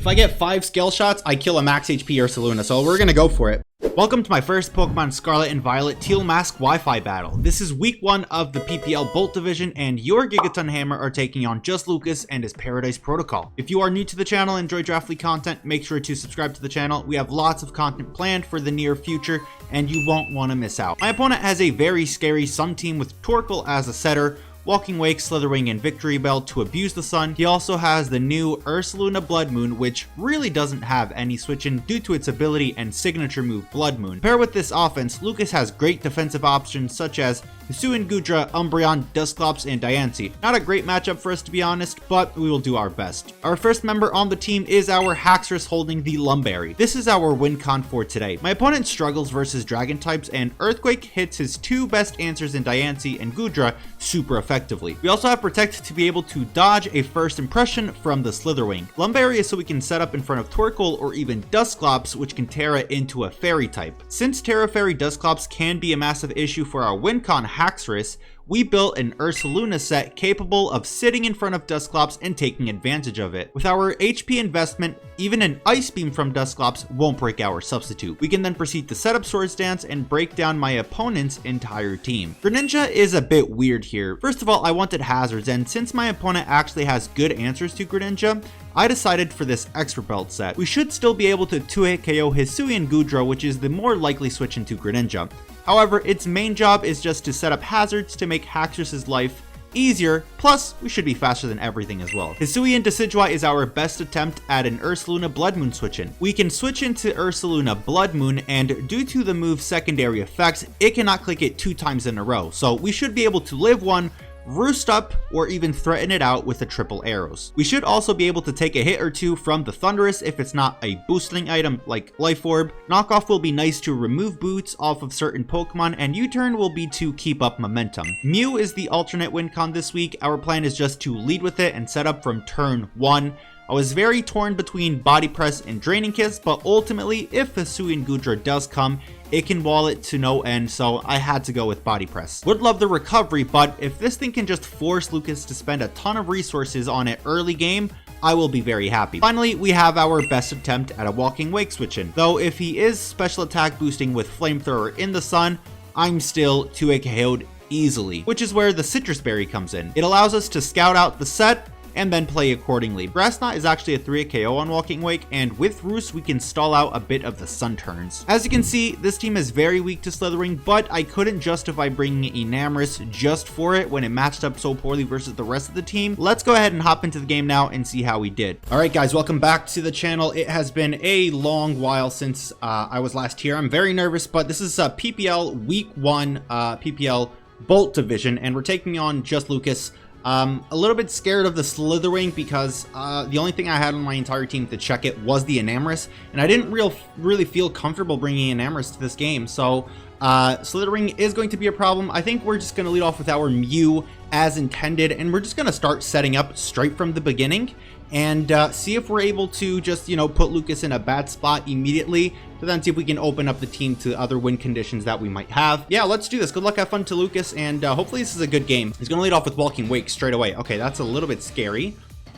If I get 5 scale shots, I kill a max HP Ursaluna, so we're gonna go for it. Welcome to my first Pokemon Scarlet and Violet Teal Mask Wi-Fi battle. This is week 1 of the PPL Bolt Division, and your Gigaton Hammer are taking on Just Lucas and his Paradise Protocol. If you are new to the channel and enjoy Draft League content, make sure to subscribe to the channel. We have lots of content planned for the near future, and you won't want to miss out. My opponent has a very scary Sun team with Torkoal as a setter, Walking Wake, Slitherwing, and Victory Bell to abuse the Sun. He also has the new Ursaluna Blood Moon, which really doesn't have any switch-in due to its ability and signature move Blood Moon. Paired with this offense, Lucas has great defensive options such as Hisuian Goodra, Umbreon, Dusclops, and Diancie. Not a great matchup for us to be honest, but we will do our best. Our first member on the team is our Haxorus holding the Lumberry. This is our win con for today. My opponent struggles versus Dragon types, and Earthquake hits his 2 best answers in Diancie and Goodra super effectively. We also have Protect to be able to dodge a first impression from the Slitherwing. Lumberry is so we can set up in front of Torkoal or even Dusclops, which can Terra into a Fairy type. Since Terra Fairy Dusclops can be a massive issue for our win con Haxorus, we built an Ursaluna set capable of sitting in front of Dusclops and taking advantage of it. With our HP investment, even an Ice Beam from Dusclops won't break our substitute. We can then proceed to set up Swords Dance and break down my opponent's entire team. Greninja is a bit weird here. First of all, I wanted Hazards, and since my opponent actually has good answers to Greninja, I decided for this Expert Belt set. We should still be able to 2-hit KO Hisuian Goodra, which is the more likely switch into Greninja. However, its main job is just to set up hazards to make Haxorus' life easier, plus we should be faster than everything as well. Hisuian Decidueye is our best attempt at an Ursaluna Blood Moon switch-in. We can switch into Ursaluna Blood Moon, and due to the move's secondary effects, it cannot click it 2 times in a row, so we should be able to live one, roost up, or even threaten it out with the triple arrows. We should also be able to take a hit or 2 from the Thundurus if it's not a boosting item like Life Orb. Knockoff will be nice to remove boots off of certain Pokemon, and U-turn will be to keep up momentum. Mew is the alternate win con this week. Our plan is just to lead with it and set up from turn 1. I was very torn between Body Press and Draining Kiss, but ultimately, if Hisuian Goodra does come, it can wall it to no end, so I had to go with Body Press. Would love the recovery, but if this thing can just force Lucas to spend a ton of resources on it early game, I will be very happy. Finally, we have our best attempt at a Walking Wake switch-in. Though if he is special attack boosting with Flamethrower in the Sun, I'm still 2-hit KO'd easily, which is where the Citrus Berry comes in. It allows us to scout out the set and then play accordingly. Grass Knot is actually a 3-hit KO on Walking Wake, and with Roost we can stall out a bit of the Sun turns. As you can see, this team is very weak to Slithering, but I couldn't justify bringing Enamorus just for it when it matched up so poorly versus the rest of the team. Let's go ahead and hop into the game now and see how we did. Alright guys, welcome back to the channel. It has been a long while since I was last here. I'm very nervous, but this is PPL week 1 PPL Bolt Division, and we're taking on Just Lucas. A little bit scared of the Slitherwing because the only thing I had on my entire team to check it was the Enamorus, and I didn't really feel comfortable bringing Enamorus to this game, so Slitherwing is going to be a problem. I think we're just going to lead off with our Mew as intended, and we're just going to start setting up straight from the beginning and see if we're able to just, you know, put Lucas in a bad spot immediately, to then see if we can open up the team to other win conditions that we might have. Yeah, let's do this. Good luck, have fun to Lucas, and hopefully this is a good game. He's gonna lead off with Walking Wake straight away. Okay, that's a little bit scary,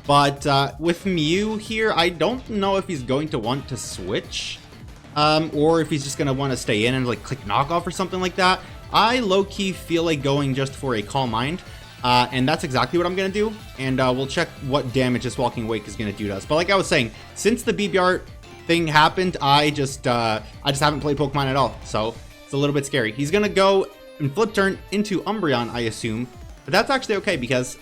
but with Mew here, I don't know if he's going to want to switch, or if he's just gonna want to stay in and like click knockoff or something like that. I low-key feel like going just for a Calm Mind. And that's exactly what I'm going to do, and we'll check what damage this Walking Wake is going to do to us. But like I was saying, since the BBR thing happened, I just haven't played Pokemon at all, so it's a little bit scary. He's going to go and flip turn into Umbreon, I assume, but that's actually okay because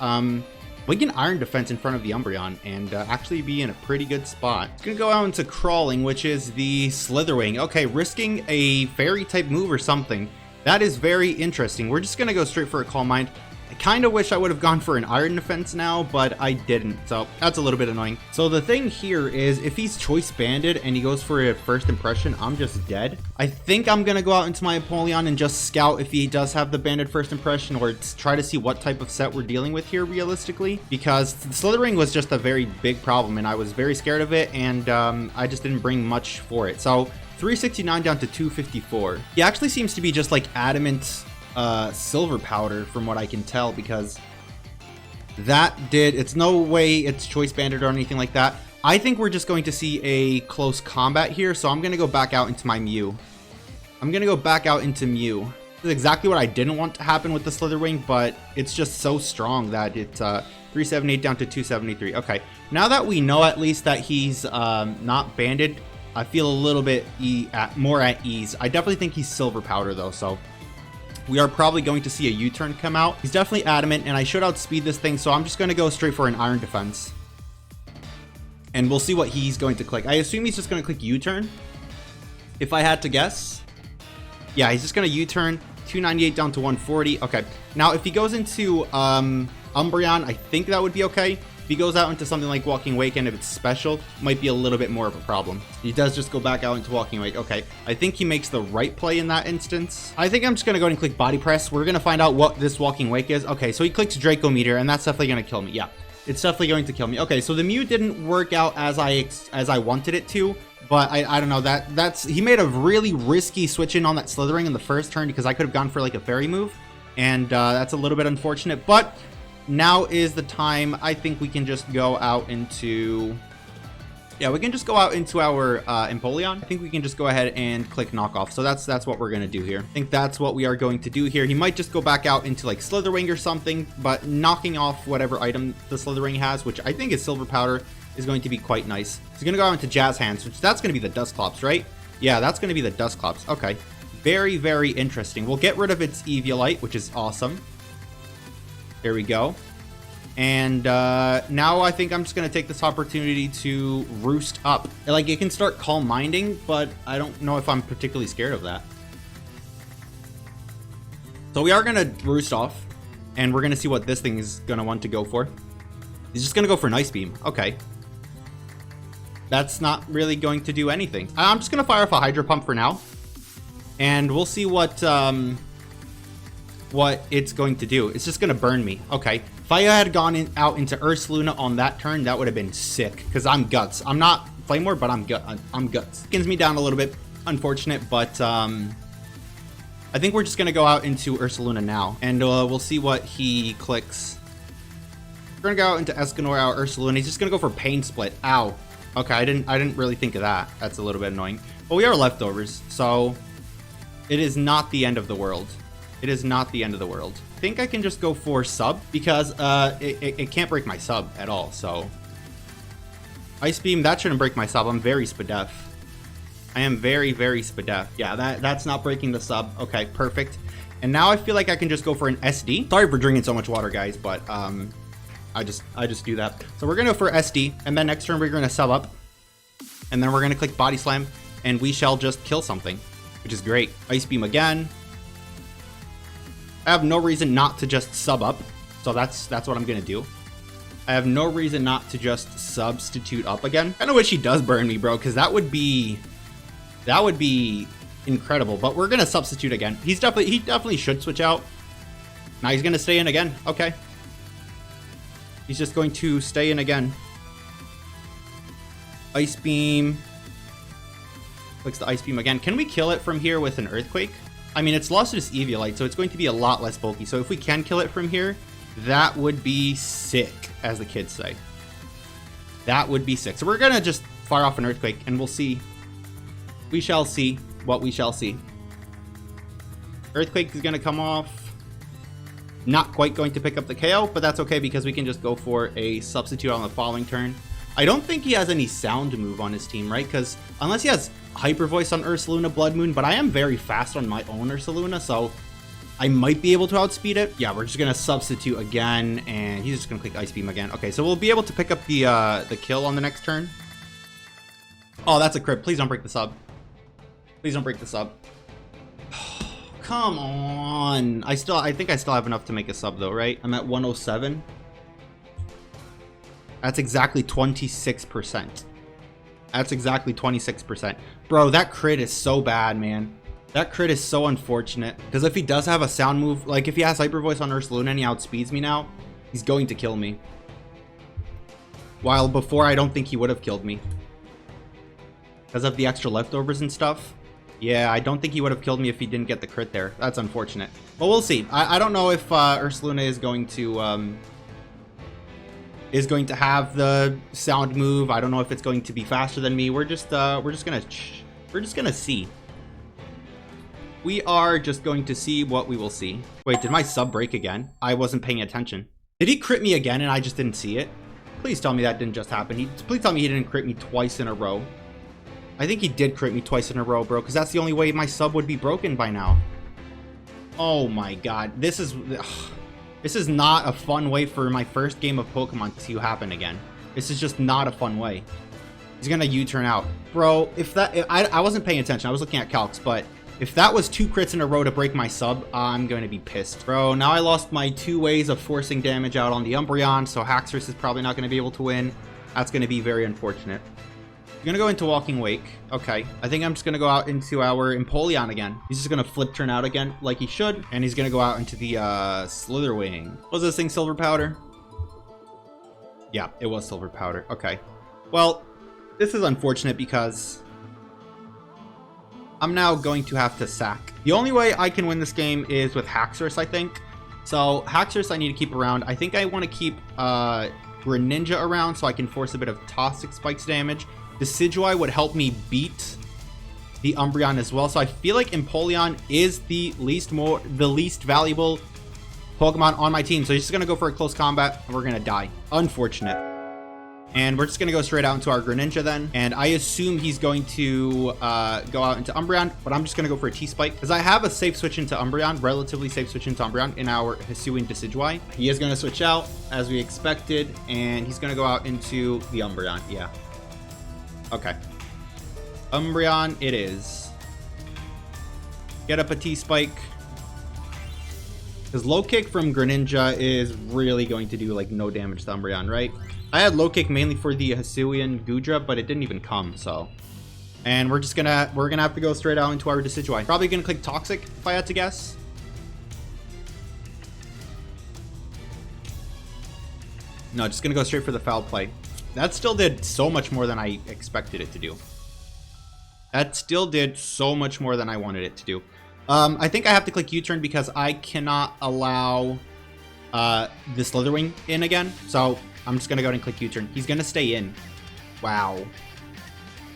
we can Iron Defense in front of the Umbreon and actually be in a pretty good spot. It's going to go out into Crawling, which is the Slitherwing. Okay, risking a Fairy type move or something. That is very interesting. We're just going to go straight for a Calm Mind. I kind of wish I would have gone for an Iron Defense now, but I didn't, so that's a little bit annoying. So the thing here is, if he's Choice Banded and he goes for a First Impression, I'm just dead. I think I'm going to go out into my Apollyon and just scout if he does have the Banded First Impression, or try to see what type of set we're dealing with here realistically, because Slithering was just a very big problem, and I was very scared of it, and I just didn't bring much for it. So 369 down to 254. He actually seems to be just like adamant Silver Powder from what I can tell, because that did, it's no way it's Choice Banded or anything like that. I think we're just going to see a close combat here, so I'm going to go back out into my Mew. I'm going to go back out into Mew. This is exactly what I didn't want to happen with the Slitherwing, but it's just so strong that it's 378 down to 273. Okay, now that we know at least that he's not banded, I feel a little bit more at ease. I definitely think he's Silver Powder though, so we are probably going to see a U-turn come out. He's definitely adamant, and I should outspeed this thing, so I'm just going to go straight for an Iron Defense. And we'll see what he's going to click. I assume he's just going to click U-turn, if I had to guess. Yeah, he's just going to U-turn, 298 down to 140. Okay, now if he goes into Umbreon, I think that would be okay. If he goes out into something like Walking Wake, and if it's special, might be a little bit more of a problem. He does just go back out into Walking Wake. Okay, I think he makes the right play in that instance. I think I'm just going to go ahead and click Body Press. We're going to find out what this Walking Wake is. Okay, so he clicks Draco Meteor, and that's definitely going to kill me. Yeah, it's definitely going to kill me. Okay, so the Mew didn't work out as I wanted it to. But I don't know, he made a really risky switch in on that Slithering in the first turn, because I could have gone for like a fairy move, and that's a little bit unfortunate. But now is the time. I think we can just go out into, yeah, we can just go out into our Empoleon. I think we can just go ahead and click Knockoff. So that's what we're gonna do here. I think that's what we are going to do here. He might just go back out into like Slitherwing or something, but knocking off whatever item the Slitherwing has, which I think is Silver Powder, is going to be quite nice. He's going to go out into Jazz Hands, which that's going to be the Dusclops, right? Yeah, that's going to be the Dusclops. Okay. Very, very interesting. We'll get rid of its Eviolite, which is awesome. There we go. And now I think I'm just going to take this opportunity to roost up. Like, it can start Calm Minding, but I don't know if I'm particularly scared of that. So we are going to roost off, and we're going to see what this thing is going to want to go for. He's just going to go for an Ice Beam. Okay. That's not really going to do anything. I'm just going to fire off a Hydro Pump for now. And we'll see what it's going to do. It's just going to burn me. Okay. If I had gone out into Ursaluna on that turn, that would have been sick. Because I'm Guts. I'm not Flame Ward, but I'm Guts. Skins me down a little bit. Unfortunate, but I think we're just going to go out into Ursaluna now. And we'll see what he clicks. We're going to go out into Escanor, Ursaluna. He's just going to go for Pain Split. Ow. Okay, I didn't really think of that. That's a little bit annoying. But we are leftovers, so it is not the end of the world. It is not the end of the world. I think I can just go for sub, because it can't break my sub at all, so. Ice Beam, that shouldn't break my sub. I'm very Spadef. I am very, very Spadef. Yeah, that's not breaking the sub. Okay, perfect. And now I feel like I can just go for an SD. Sorry for drinking so much water, guys, but I just do that. So we're gonna go for SD, and then next turn we're gonna sub up, and then we're gonna click Body Slam, and we shall just kill something, which is great. Ice Beam again. I have no reason not to just sub up, so that's what I'm gonna do. I have no reason not to just substitute up again. I kind of wish he does burn me, bro, because that would be incredible. But we're gonna substitute again. He definitely should switch out. Now he's gonna stay in again. Okay. He's just going to stay in again. Ice Beam. Clicks the Ice Beam again. Can we kill it from here with an Earthquake? I mean, it's lost its Eviolite, so it's going to be a lot less bulky. So if we can kill it from here, that would be sick, as the kids say. That would be sick. So we're going to just fire off an Earthquake, and we'll see. We shall see what we shall see. Earthquake is going to come off. Not quite going to pick up the KO, but that's okay because we can just go for a substitute on the following turn. I don't think he has any sound move on his team, right? Because unless he has Hyper Voice on Ursaluna Blood Moon, but I am very fast on my own Ursaluna, so I might be able to outspeed it. Yeah, we're just going to substitute again, and he's just going to click Ice Beam again. Okay, so we'll be able to pick up the kill on the next turn. Oh, that's a crit. Please don't break the sub. Please don't break the sub. Come on. I think I still have enough to make a sub though, right? I'm at 107. That's exactly 26%. That's exactly 26%. Bro, that crit is so bad, man. That crit is so unfortunate. Because if he does have a sound move, like if he has Hyper Voice on Ursaluna and he outspeeds me now, he's going to kill me. While before, I don't think he would have killed me. Because of the extra leftovers and stuff. Yeah, I don't think he would have killed me if he didn't get the crit there. That's unfortunate. But we'll see. I don't know if Ursaluna is going to is going to have the sound move. I don't know if it's going to be faster than me. We're just gonna see. We are just going to see what we will see. Wait, did my sub break again? I wasn't paying attention. Did he crit me again and I just didn't see it? Please tell me that didn't just happen. Please tell me he didn't crit me twice in a row. I think he did crit me twice in a row, bro, because that's the only way my sub would be broken by now. Oh my god. This is not a fun way for my first game of Pokemon to happen again. This is just not a fun way. He's gonna U-turn out. Bro, I wasn't paying attention. I was looking at calcs, but if that was 2 crits in a row to break my sub, I'm going to be pissed. Bro, now I lost my 2 ways of forcing damage out on the Umbreon, so Haxorus is probably not going to be able to win. That's going to be very unfortunate. I'm going to go into Walking Wake. Okay, I think I'm just going to go out into our Empoleon again. He's just going to flip turn out again like he should, and he's going to go out into the Slitherwing. Was this thing Silver Powder? Yeah, it was Silver Powder. Okay. Well, this is unfortunate because I'm now going to have to sack. The only way I can win this game is with Haxorus, I think. So Haxorus I need to keep around. I think I want to keep Greninja around so I can force a bit of Toxic Spikes damage. Decidueye would help me beat the Umbreon as well. So I feel like Empoleon is the least valuable Pokemon on my team. So he's just going to go for a close combat and we're going to die. Unfortunate. And we're just going to go straight out into our Greninja then. And I assume he's going to go out into Umbreon, but I'm just going to go for a T-Spike because I have a safe switch into Umbreon, relatively safe switch into Umbreon in our Hisuian Decidueye. He is going to switch out as we expected, and he's going to go out into the Umbreon. Yeah. Okay. Umbreon it is. Get up a T-Spike. Because Low Kick from Greninja is really going to do like no damage to Umbreon, right? I had Low Kick mainly for the Hisuian Gudra, but it didn't even come, so. And we're gonna have to go straight out into our Decidueye. Probably gonna click Toxic if I had to guess. No, just gonna go straight for the Foul Play. That still did so much more than I expected it to do. That still did so much more than I wanted it to do. I think I have to click U-turn because I cannot allow the Slitherwing in again. So I'm just going to go ahead and click U-turn. He's going to stay in. Wow.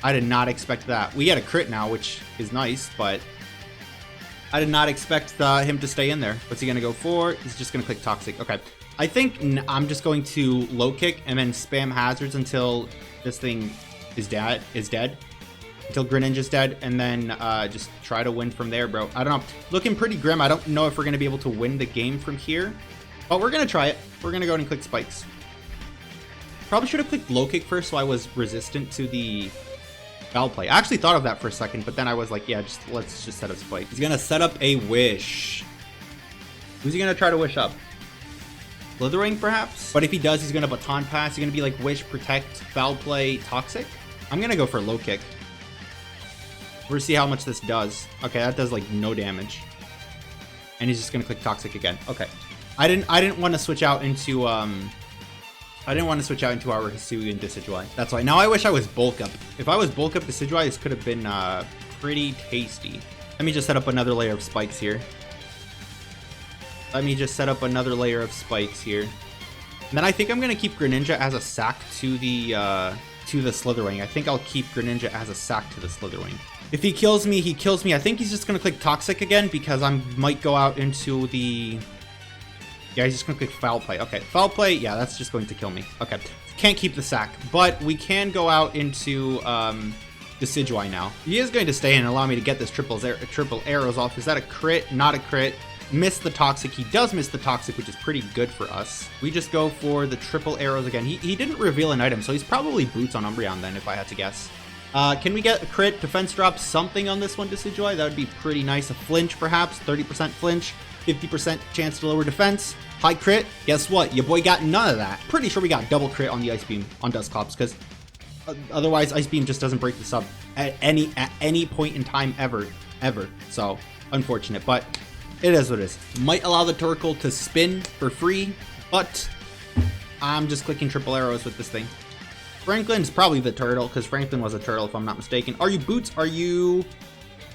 I did not expect that. We had a crit now, which is nice, but I did not expect him to stay in there. What's he going to go for? He's just going to click Toxic. Okay. I think I'm just going to Low Kick and then spam hazards until this thing is dead. Until Greninja's dead, and then just try to win from there, bro. I don't know. Looking pretty grim. I don't know if we're going to be able to win the game from here, but we're going to try it. We're going to go ahead and click Spikes. Probably should have clicked Low Kick first so I was resistant to the Foul Play. I actually thought of that for a second, but then I was like, yeah, let's just set up Spike. He's going to set up a Wish. Who's he going to try to Wish up? Slithering, perhaps? But if he does, he's going to Baton Pass. He's going to be like Wish, Protect, Foul Play, Toxic. I'm going to go for Low Kick. We're gonna see how much this does. Okay, that does like no damage. And he's just gonna click Toxic again. Okay. I didn't want to switch out into our Hisuian Decidueye. That's why. Now I wish I was bulk up. If I was bulk up Decidueye, this could have been pretty tasty. Let me just set up another layer of spikes here. And then I think I'm gonna keep Greninja as a sack to the Slitherwing. I think I'll keep Greninja as a sack to the Slitherwing. If he kills me, he kills me. I think he's just going to click Toxic again because I might go out into the... Yeah, he's just going to click Foul Play. Okay, Foul Play, yeah, that's just going to kill me. Okay, can't keep the sack, but we can go out into Decidueye now. He is going to stay in and allow me to get this triple arrows off. Is that a crit? Not a crit. Miss the Toxic. He does miss the Toxic, which is pretty good for us. We just go for the triple arrows again. He didn't reveal an item, so he's probably Boots on Umbreon then, if I had to guess. Can we get a crit, defense drop, something on this one, Decidueye? That would be pretty nice. A flinch, perhaps. 30% flinch. 50% chance to lower defense. High crit. Guess what? Your boy got none of that. Pretty sure we got double crit on the Ice Beam on Dusclops, because otherwise Ice Beam just doesn't break the sub at any point in time ever. So, unfortunate, but it is what it is. Might allow the Torkoal to spin for free, but I'm just clicking triple arrows with this thing. Franklin's probably the turtle, because Franklin was a turtle, if I'm not mistaken. Are you Boots? Are you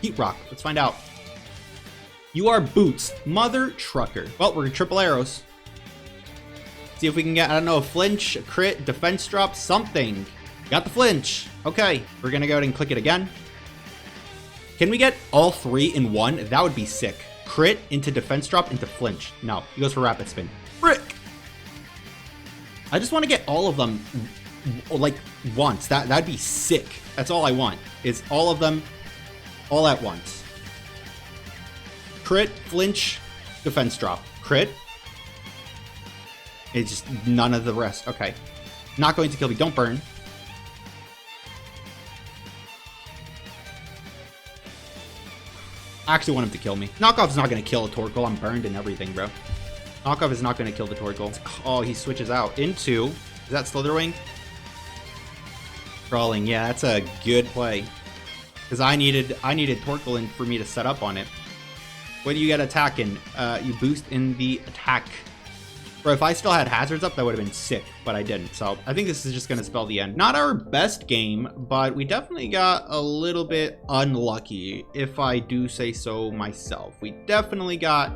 Heat Rock? Let's find out. You are Boots. Mother trucker. Well, we're triple arrows. See if we can get, I don't know, a flinch, a crit, defense drop, something. Got the flinch. Okay, we're gonna go ahead and click it again. Can we get all 3 in one? That would be sick. Crit into defense drop into flinch. No, he goes for rapid spin. Frick! I just want to get all of them like once. That'd be sick. That's all I want, is all of them all at once. Crit, flinch, defense drop. Crit. It's just none of the rest. Okay. Not going to kill me. Don't burn. I actually want him to kill me. Knockoff's not going to kill a Torkoal. I'm burned and everything, bro. Knockoff is not going to kill the Torkoal. Oh, he switches out into... Is that Slitherwing? Crawling. Yeah, that's a good play. Because I needed Torkoal in for me to set up on it. What do you get attacking? You boost in the attack. Bro, if I still had hazards up, that would have been sick, but I didn't. So I think this is just going to spell the end. Not our best game, but we definitely got a little bit unlucky, if I do say so myself. We definitely got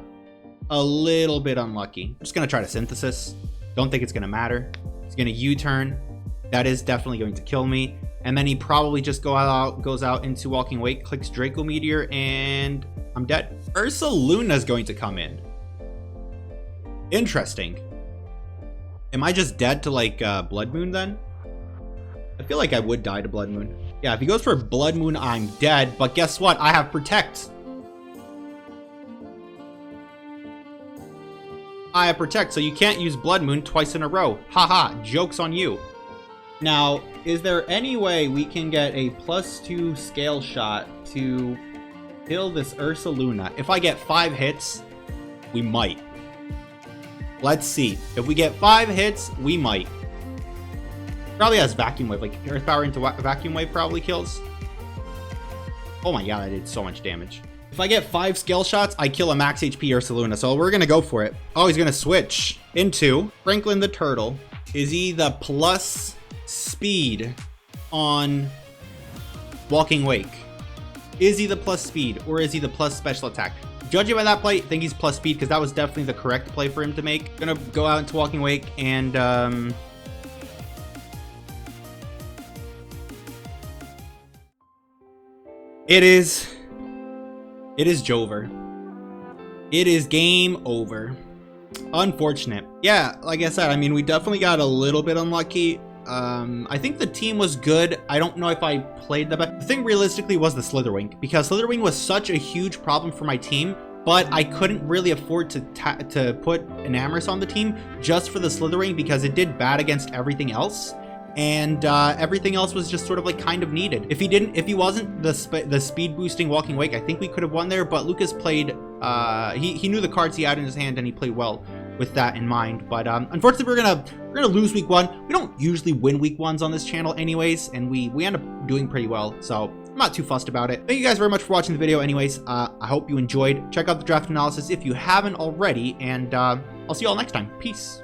a little bit unlucky. I'm just going to try to synthesis. Don't think it's going to matter. He's going to U-turn. That is definitely going to kill me. And then he probably just goes out into Walking Wake, clicks Draco Meteor, and I'm dead. Ursaluna is going to come in. Interesting. Am I just dead to like Blood Moon then? I feel like I would die to Blood Moon. Yeah, if he goes for Blood Moon, I'm dead. But guess what? I have Protect. I have Protect, so you can't use Blood Moon twice in a row. Haha, joke's on you. Now, is there any way we can get a +2 scale shot to kill this Ursaluna? If I get 5 hits, we might. Let's see. If we get 5 hits, we might. Probably has Vacuum Wave. Like, Earth Power into Vacuum Wave probably kills. Oh my god, I did so much damage. If I get 5 scale shots, I kill a max HP Ursaluna. So we're going to go for it. Oh, he's going to switch into Franklin the Turtle. Is he the plus speed on Walking Wake? Is he the plus speed or is he the plus special attack? Judging by that play, I think he's plus speed because that was definitely the correct play for him to make. Gonna go out into Walking Wake and it is Jover. It is game over. Unfortunate. Yeah, like I said, I mean, we definitely got a little bit unlucky. I think the team was good. I don't know if I played the best. The thing realistically was the Slitherwing, because Slitherwing was such a huge problem for my team, but I couldn't really afford to put an Amorous on the team just for the Slitherwing because it did bad against everything else. And everything else was just sort of like kind of needed. If he wasn't the speed boosting Walking Wake, I think we could have won there. But Lucas played, he knew the cards he had in his hand and he played well with that in mind. But unfortunately, we're gonna lose week 1. We don't usually win week 1s on this channel anyways, and we end up doing pretty well. So I'm not too fussed about it. Thank you guys very much for watching the video anyways. I hope you enjoyed. Check out the draft analysis if you haven't already, and I'll see you all next time. Peace.